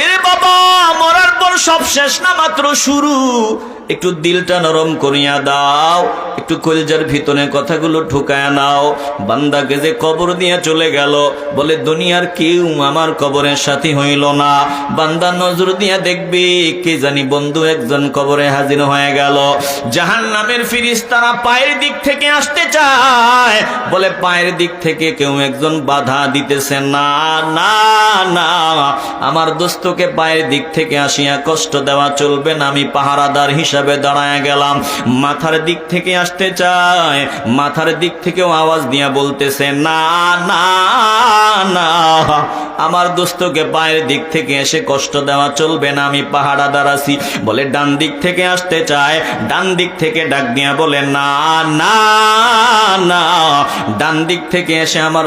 এরে বাবা, মরার পর সব শেষ না, মাত্র শুরু। একটু দিলটা নরম করিয়া দাও, একটু কলিজার ভিতরে কথাগুলো ঢুকায়া নাও। বান্দাকে যে কবর দিয়ে চলে গেল, বলে দুনিয়ার কেউ আমার কবরের সাথী হইল না। বান্দা নজর দিয়া দেখবি, কে জানি বন্ধু একজন কবরে হাজির হয়ে গেল। জাহান্নামের ফেরেশতারা পায়ের দিক থেকে আসতে চায়, বলে পায়ের দিক থেকে কেউ একজন বাধা দিতেছে না। না না, আমার দোস্তকে পায়ের দিক থেকে আসিয়া কষ্ট দেওয়া চলবে না, আমি পাহারাদার হিসাবে দাঁড়ায় গেলাম। মাথার দিক থেকে আসতে চায়, মাথার দিক থেকেও আওয়াজ দিয়া বলতেছে না না না, আমার দোস্তকে পায়ের দিক থেকে এসে কষ্ট দেওয়া চলবে না, আমি পাহারাদার আছি। বলে ডান দিক থেকে আসতে চায়, ডান দিক থেকে ডাক দিয়া বলে না না না, ডান দিক থেকে এসে আমার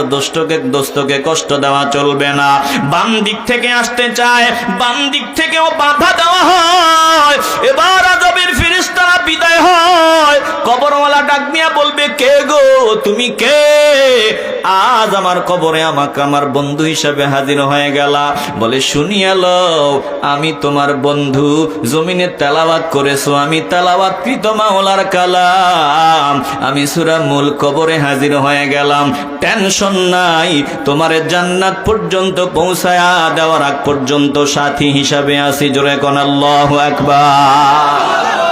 দোস্তকে কষ্ট দেওয়া চলবে না। বাম দিক থেকে আসতে চায়, বাম দিক থেকেও বাধা দেওয়া হয়। এবার আযাবের ফেরেশতারা বিদায় হয়। কবরওয়ালা ডাক দিয়া বলবে, কে গো, তুমি কে? আজ আমার কবরে আমাকে আমার বন্ধু হিসাবে হাজির হয়ে গেলা। বলে শুনিয়া লও, আমি তোমার বন্ধু, জমিনে তেলাওয়াত করেছো, আমি তেলাওয়াতকৃত মাওলার কালাম, আমি সূরা মুল কবরে হাজির হয়ে গেলাম। টেনশন নাই, তোমারে জান্নাত পর্যন্ত পৌঁছায়া দেওয়ার আগ পর্যন্ত সাথী হিসাবে আছি। জোরে কোন আল্লাহু আকবার।